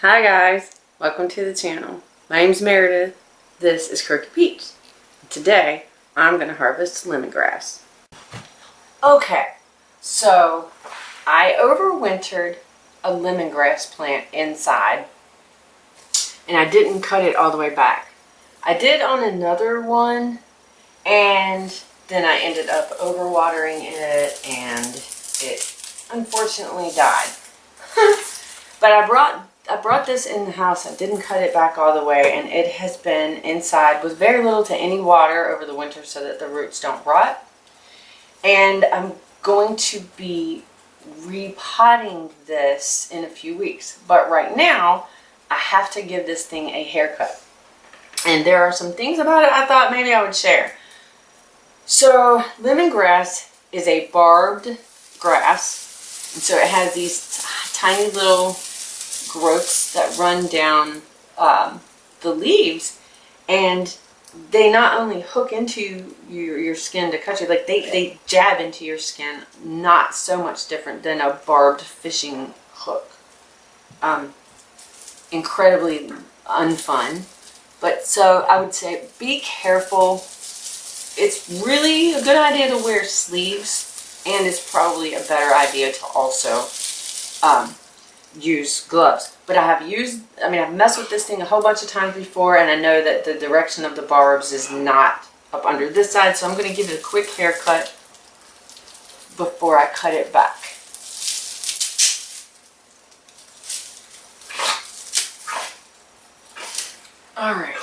Hi guys, welcome to the channel. My name's Meredith. This is Crooked Peach. Today I'm going to harvest lemongrass. Okay, so I overwintered a lemongrass plant inside and I didn't cut it all the way back. I did on another one and then I ended up overwatering it and it unfortunately died. But I brought this in the house. I didn't cut it back all the way, and it has been inside with very little to any water over the winter so that the roots don't rot. And I'm going to be repotting this in a few weeks. But right now, I have to give this thing a haircut. And there are some things about it I thought maybe I would share. So, lemongrass is a barbed grass. And so it has these tiny little growths that run down the leaves, and they not only hook into your skin to cut you, like they jab into your skin, not so much different than a barbed fishing hook. Incredibly unfun, but so I would say be careful. It's really a good idea to wear sleeves, and it's probably a better idea to also use gloves. But I've messed with this thing a whole bunch of times before, and I know that the direction of the barbs is not up under this side, so I'm going to give it a quick haircut before I cut it back. Alright.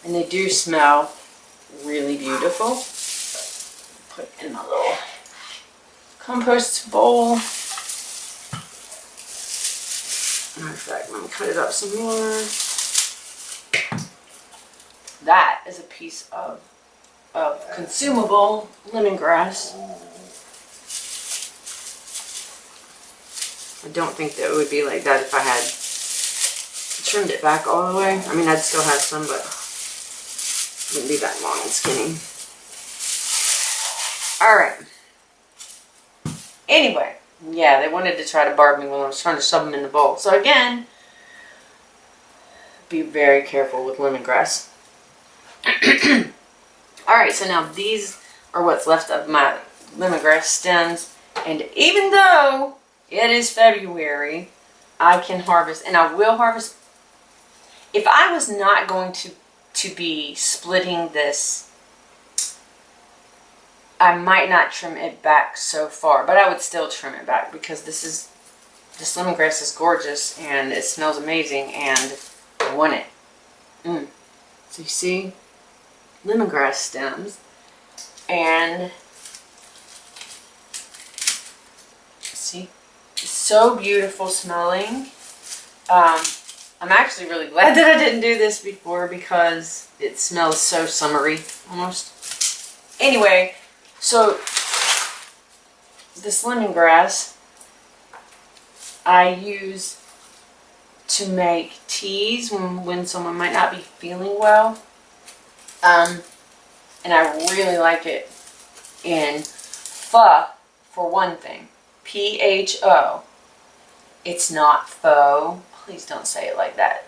And they do smell really beautiful. Put in my little compost bowl. Matter of fact, I'm going to cut it up some more. That is a piece of consumable lemongrass. I don't think that it would be like that if I had trimmed it back all the way. I mean, I'd still have some, but it wouldn't be that long and skinny. Alright. Anyway. Yeah, they wanted to try to barb me when I was trying to shove them in the bowl. So again, be very careful with lemongrass. Alright, so now these are what's left of my lemongrass stems. And even though it is February, I can harvest, and I will harvest. If I was not going to be splitting this, I might not trim it back so far, but I would still trim it back because this lemongrass is gorgeous and it smells amazing and I want it. So you see, lemongrass stems, and see, it's so beautiful smelling. I'm actually really glad that I didn't do this before because it smells so summery almost. Anyway. So, this lemongrass I use to make teas when someone might not be feeling well. And I really like it in pho, for one thing. P-H-O. It's not pho. Please don't say it like that.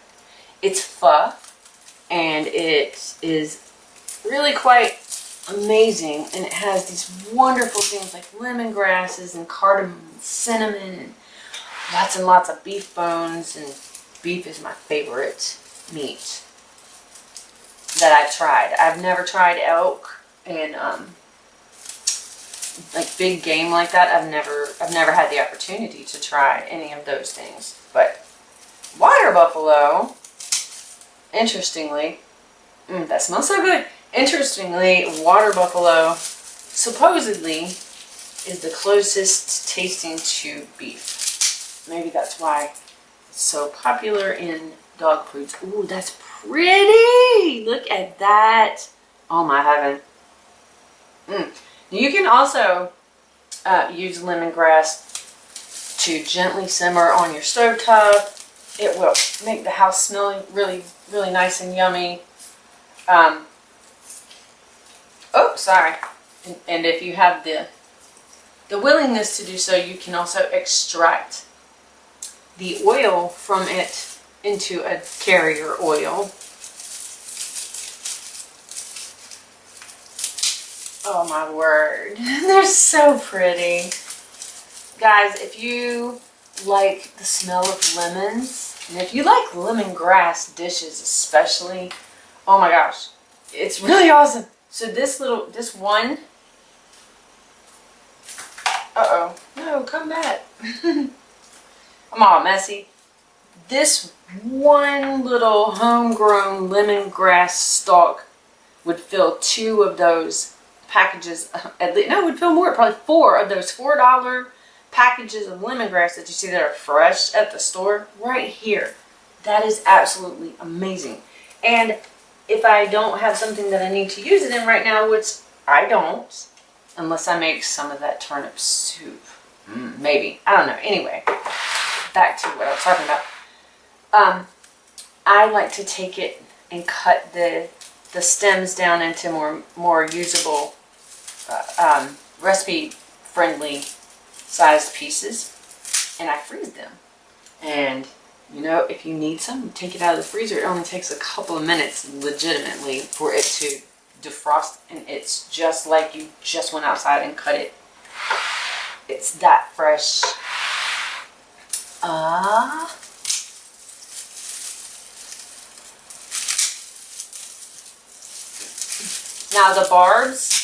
It's pho, and it is really quite amazing, and it has these wonderful things like lemongrasses and cardamom and cinnamon and lots of beef bones, and beef is my favorite meat that I've tried. I've never tried elk and like big game like that. I've never had the opportunity to try any of those things. But water buffalo, interestingly, that smells so good. Interestingly, water buffalo supposedly is the closest tasting to beef. Maybe that's why it's so popular in dog foods. Ooh, that's pretty! Look at that. Oh my heaven. You can also use lemongrass to gently simmer on your stovetop. It will make the house smell really, really nice and yummy. Oh, sorry. And if you have the willingness to do so, you can also extract the oil from it into a carrier oil. Oh my word, they're so pretty. Guys, if you like the smell of lemons, and if you like lemongrass dishes especially, oh my gosh, it's really awesome. So this one, uh-oh, no, come back. I'm all messy. This one little homegrown lemongrass stalk would fill 2 of those packages, at least, no, it would fill more, probably 4 of those $4 packages of lemongrass that you see that are fresh at the store right here. That is absolutely amazing. And if I don't have something that I need to use it in right now, which I don't, unless I make some of that turnip soup, maybe, I don't know. Anyway, back to what I was talking about. I like to take it and cut the stems down into more usable, recipe friendly sized pieces, and I freeze them. And you know, if you need some, take it out of the freezer. It only takes a couple of minutes legitimately for it to defrost, and it's just like you just went outside and cut it. It's that fresh. Now the barbs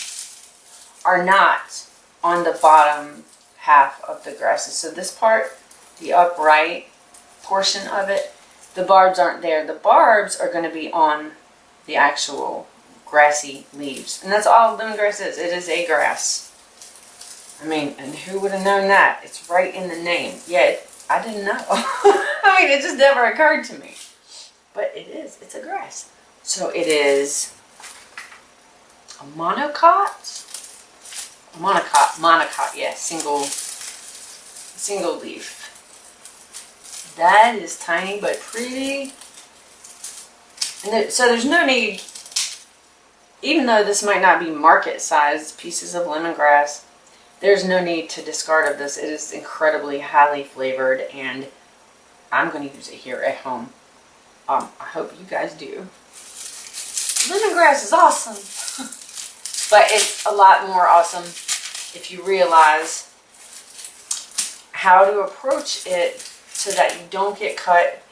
are not on the bottom half of the grasses. So this part, the upright portion of it, the barbs aren't there. The barbs are going to be on the actual grassy leaves. And that's all lemongrass is. It is a grass. I mean, and who would have known that? It's right in the name. Yet, I didn't know. I mean, it just never occurred to me. But it is. It's a grass. So it is a monocot. Monocot, yeah, single leaf. That is tiny but pretty. And so there's no need, even though this might not be market-sized pieces of lemongrass, there's no need to discard of this. It is incredibly highly flavored, and I'm going to use it here at home. I hope you guys do. Lemongrass is awesome. But it's a lot more awesome if you realize how to approach it so that you don't get cut.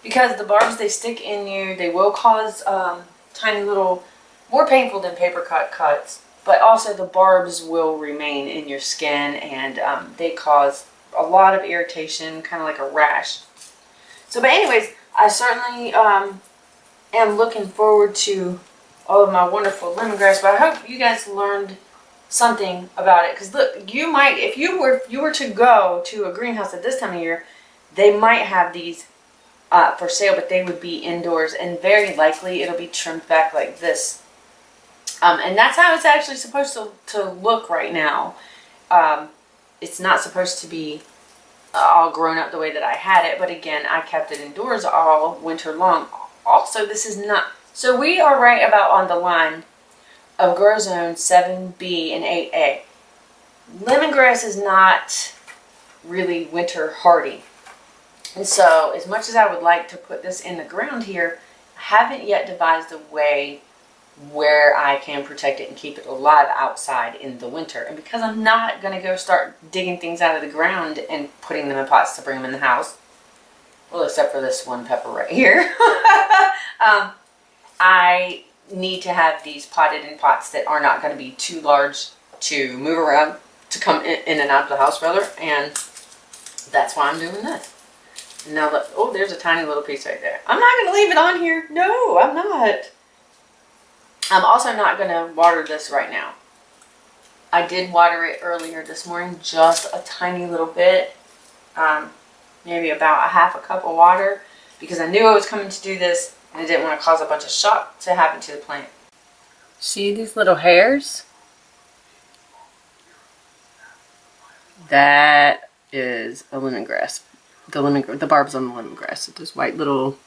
Because the barbs, they stick in you. They will cause tiny little, more painful than paper cut cuts. But also the barbs will remain in your skin, and they cause a lot of irritation, kind of like a rash. So, but anyways, I certainly am looking forward to all of my wonderful lemongrass, but I hope you guys learned something about it. Because look, you might, if you were to go to a greenhouse at this time of year, they might have these for sale, but they would be indoors, and very likely it'll be trimmed back like this. And that's how it's actually supposed to look right now. It's not supposed to be all grown up the way that I had it, but again, I kept it indoors all winter long. Also, this is not, so we are right about on the line of grow zone 7B and 8A. Lemongrass is not really winter hardy. And so, as much as I would like to put this in the ground here, I haven't yet devised a way where I can protect it and keep it alive outside in the winter. And because I'm not going to go start digging things out of the ground and putting them in pots to bring them in the house, well, except for this one pepper right here, I need to have these potted in pots that are not going to be too large to move around, to come in and out of the house, rather. And that's why I'm doing this. And now, look, oh, there's a tiny little piece right there. I'm not going to leave it on here. No, I'm not. I'm also not going to water this right now. I did water it earlier this morning, just a tiny little bit, maybe about a half a cup of water, because I knew I was coming to do this, and I didn't want to cause a bunch of shock to happen to the plant. See these little hairs? That is a lemongrass. The barbs on the lemongrass. Those white little,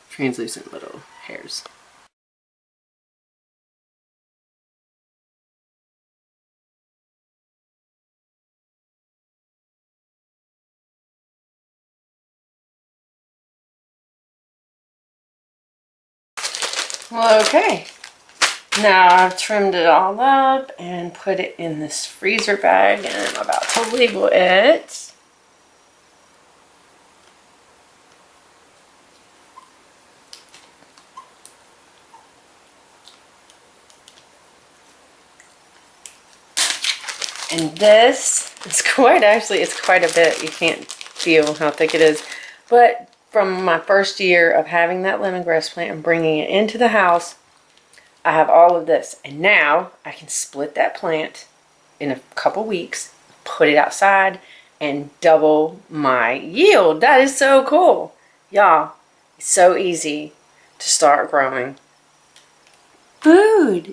translucent little hairs. Well, okay. Now I've trimmed it all up and put it in this freezer bag, and I'm about to label it. And this is it's quite a bit. You can't feel how thick it is. But from my first year of having that lemongrass plant and bringing it into the house, I have all of this. And now I can split that plant in a couple weeks, put it outside, and double my yield. That is so cool. Y'all, it's so easy to start growing food.